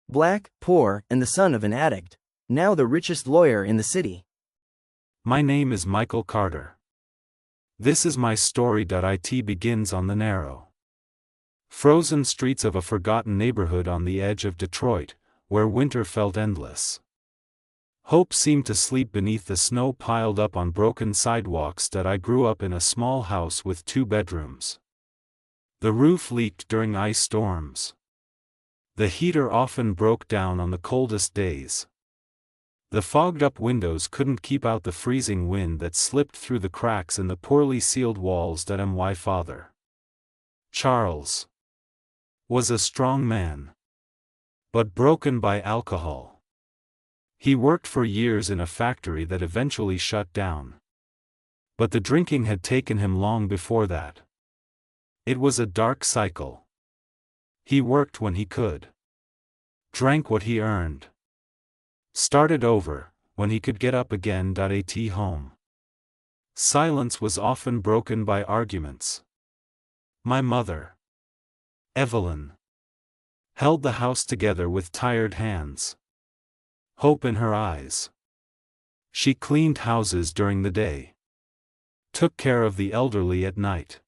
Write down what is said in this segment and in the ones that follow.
Black, poor, and the son of an addict. Now the richest lawyer in the city. My name is Michael Carter. This is my story. It begins on the narrow, frozen streets of a forgotten neighborhood on the edge of Detroit, where winter felt endless. Hope seemed to sleep beneath the snow piled up on broken sidewalks. I grew up in a small house with 2 bedrooms. The roof leaked during ice storms. The heater often broke down on the coldest days. The fogged-up windows couldn't keep out the freezing wind that slipped through the cracks in the poorly sealed walls. My father, Charles, was a strong man, but broken by alcohol. He worked for years in a factory that eventually shut down. But the drinking had taken him long before that. It was a dark cycle. He worked when he could, drank what he earned, started over when he could get up again. Home. Silence was often broken by arguments. My mother, Evelyn, held the house together with tired hands, hope in her eyes. She cleaned houses during the day, took care of the elderly at night,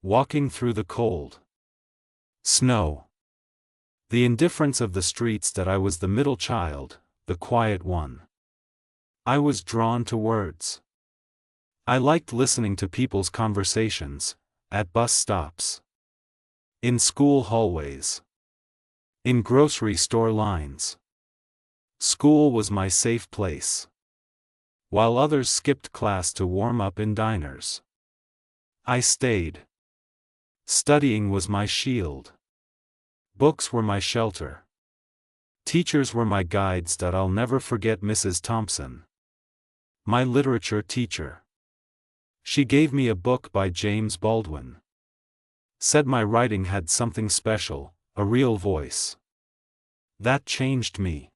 walking through the cold snow, the indifference of the streets. I was the middle child, the quiet one. I was drawn to words. I liked listening to people's conversations, at bus stops, in school hallways, in grocery store lines. School was my safe place. While others skipped class to warm up in diners, I stayed. Studying was my shield. Books were my shelter. Teachers were my guides. I'll never forget Mrs. Thompson, my literature teacher. She gave me a book by James Baldwin. Said my writing had something special, a real voice. That changed me.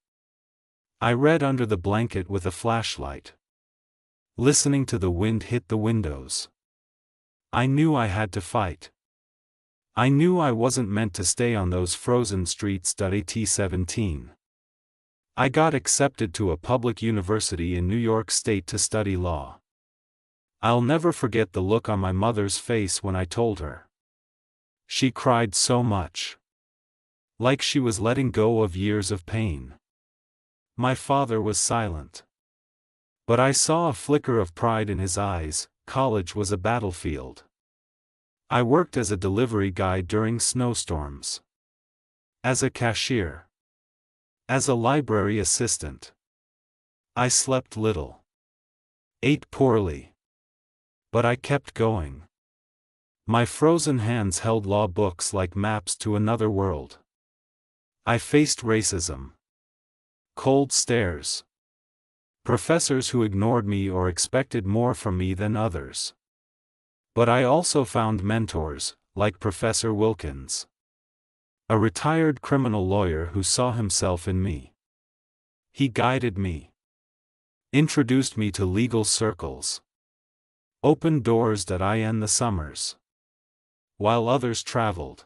I read under the blanket with a flashlight, listening to the wind hit the windows. I knew I had to fight. I knew I wasn't meant to stay on those frozen streets. At 17, I got accepted to a public university in New York State to study law. I'll never forget the look on my mother's face when I told her. She cried so much, like she was letting go of years of pain. My father was silent, but I saw a flicker of pride in his eyes. College was a battlefield. I worked as a delivery guy during snowstorms, as a cashier, as a library assistant. I slept little, ate poorly, but I kept going. My frozen hands held law books like maps to another world. I faced racism, cold stares, professors who ignored me or expected more from me than others. But I also found mentors, like Professor Wilkins, a retired criminal lawyer who saw himself in me. He guided me, introduced me to legal circles, opened doors. In the summers, while others traveled,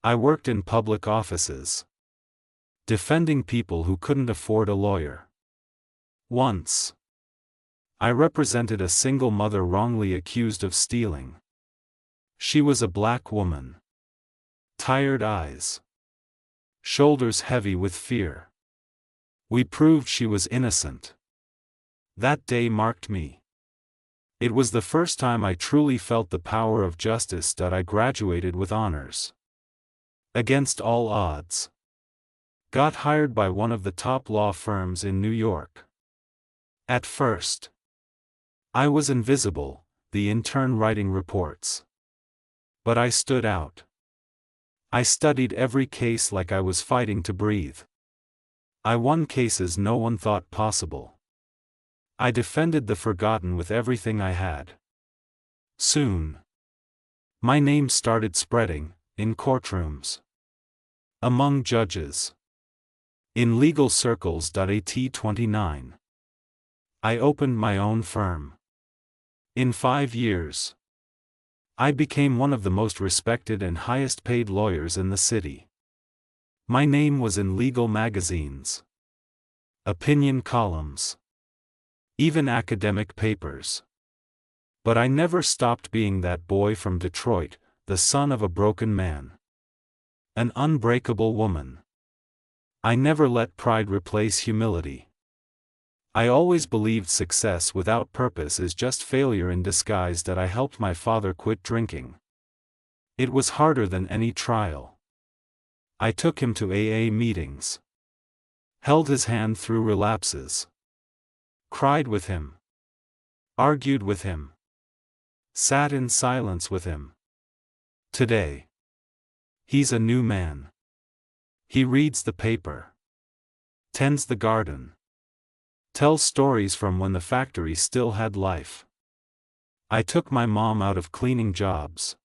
I worked in public offices, defending people who couldn't afford a lawyer. Once, I represented a single mother wrongly accused of stealing. She was a black woman. Tired eyes, shoulders heavy with fear. We proved she was innocent. That day marked me. It was the first time I truly felt the power of justice. I graduated with honors, against all odds. Got hired by one of the top law firms in New York. At first, I was invisible, the intern writing reports. But I stood out. I studied every case like I was fighting to breathe. I won cases no one thought possible. I defended the forgotten with everything I had. Soon, my name started spreading, in courtrooms, among judges, in legal circles. At 29, I opened my own firm. In 5 years, I became one of the most respected and highest paid lawyers in the city. My name was in legal magazines, opinion columns, even academic papers. But I never stopped being that boy from Detroit, the son of a broken man, an unbreakable woman. I never let pride replace humility. I always believed success without purpose is just failure in disguise. That I helped my father quit drinking. It was harder than any trial. I took him to AA meetings, held his hand through relapses, cried with him, argued with him, sat in silence with him. Today, he's a new man. He reads the paper, tends the garden, tells stories from when the factory still had life. I took my mom out of cleaning jobs.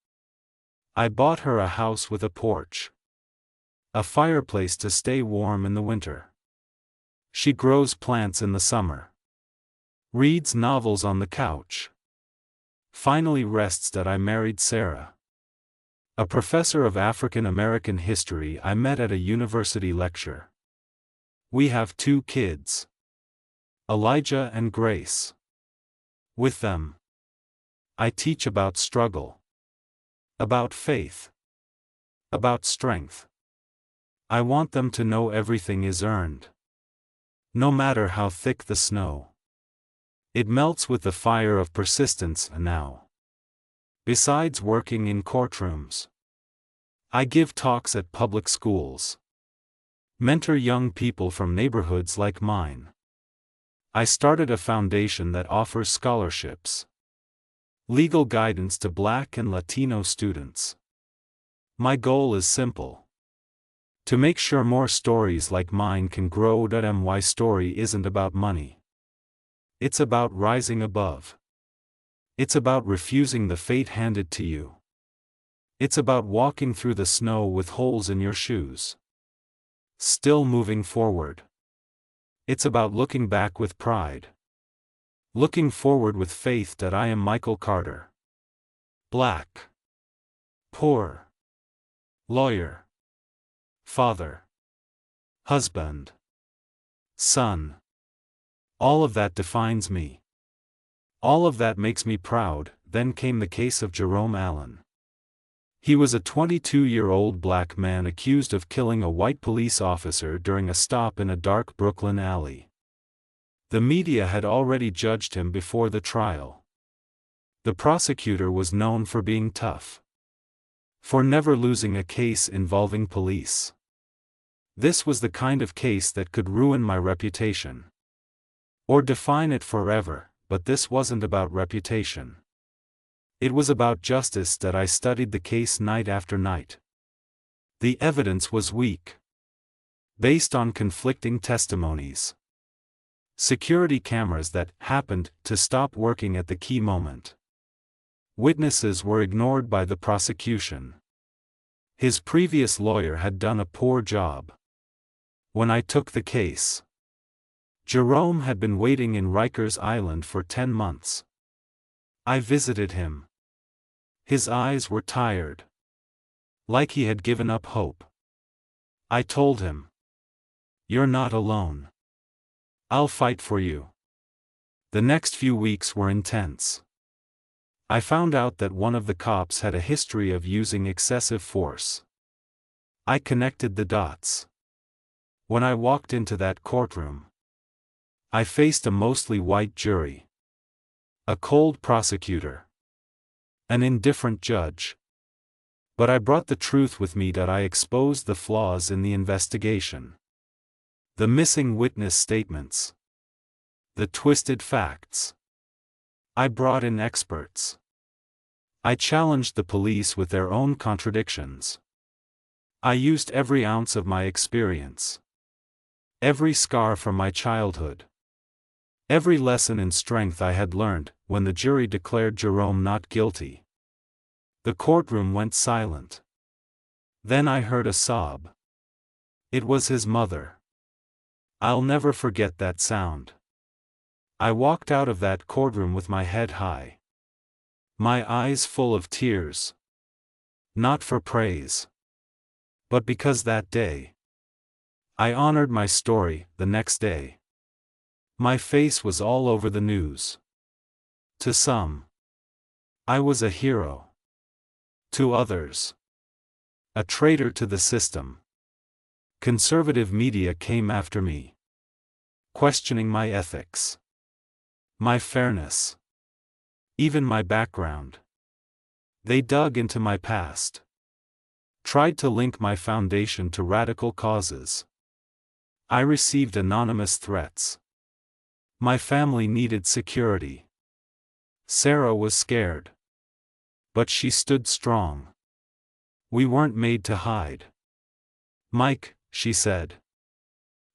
I bought her a house with a porch, a fireplace to stay warm in the winter. She grows plants in the summer, reads novels on the couch, finally rests. That I married Sarah, a professor of African American history I met at a university lecture. We have 2 kids, Elijah and Grace. With them, I teach about struggle, about faith, about strength. I want them to know everything is earned. No matter how thick the snow, it melts with the fire of persistence. Now, besides working in courtrooms, I give talks at public schools, mentor young people from neighborhoods like mine. I started a foundation that offers scholarships, legal guidance to Black and Latino students. My goal is simple: to make sure more stories like mine can grow. My story isn't about money. It's about rising above. It's about refusing the fate handed to you. It's about walking through the snow with holes in your shoes, still moving forward. It's about looking back with pride, looking forward with faith. That I am Michael Carter. Black, poor, lawyer, father, husband, son. All of that defines me. All of that makes me proud. Then came the case of Jerome Allen. He was a 22-year-old black man accused of killing a white police officer during a stop in a dark Brooklyn alley. The media had already judged him before the trial. The prosecutor was known for being tough, for never losing a case involving police. This was the kind of case that could ruin my reputation, or define it forever. But this wasn't about reputation. It was about justice. That I studied the case night after night. The evidence was weak, based on conflicting testimonies. Security cameras that happened to stop working at the key moment. Witnesses were ignored by the prosecution. His previous lawyer had done a poor job. When I took the case, Jerome had been waiting in Rikers Island for 10 months. I visited him. His eyes were tired, like he had given up hope. I told him, "You're not alone. I'll fight for you." The next few weeks were intense. I found out that one of the cops had a history of using excessive force. I connected the dots. When I walked into that courtroom, I faced a mostly white jury, a cold prosecutor, an indifferent judge. But I brought the truth with me. That I exposed the flaws in the investigation, the missing witness statements, the twisted facts. I brought in experts. I challenged the police with their own contradictions. I used every ounce of my experience, every scar from my childhood, every lesson in strength I had learned. When the jury declared Jerome not guilty, the courtroom went silent. Then I heard a sob. It was his mother. I'll never forget that sound. I walked out of that courtroom with my head high, my eyes full of tears. Not for praise, but because that day, I honored my story the next day. My face was all over the news. To some, I was a hero. To others, a traitor to the system. Conservative media came after me, questioning my ethics, my fairness, even my background. They dug into my past, tried to link my foundation to radical causes. I received anonymous threats. My family needed security. Sarah was scared, but she stood strong. We weren't made to hide, Mike, she said.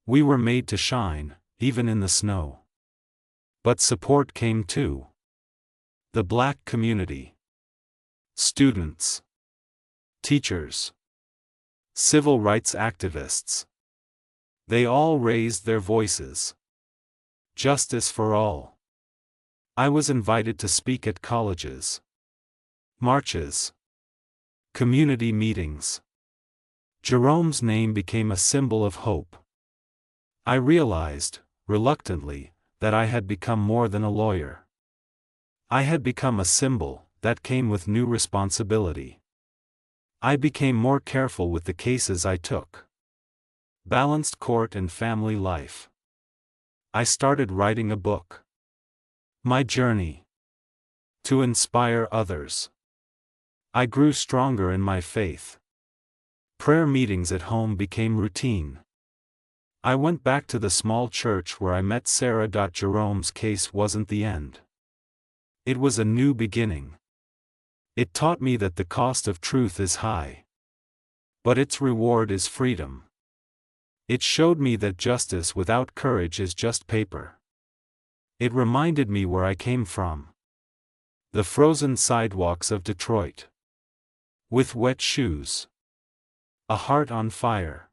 We were made to shine, even in the snow. But support came too. The Black community. Students. Teachers. Civil rights activists. They all raised their voices. Justice for all. I was invited to speak at colleges, marches, community meetings. Jerome's name became a symbol of hope. I realized, reluctantly, that I had become more than a lawyer. I had become a symbol that came with new responsibility. I became more careful with the cases I took. Balanced court and family life. I started writing a book. My journey. To inspire others. I grew stronger in my faith. Prayer meetings at home became routine. I went back to the small church where I met Sarah. Jerome's case wasn't the end. It was a new beginning. It taught me that the cost of truth is high, but its reward is freedom. It showed me that justice without courage is just paper. It reminded me where I came from. The frozen sidewalks of Detroit. With wet shoes. A heart on fire.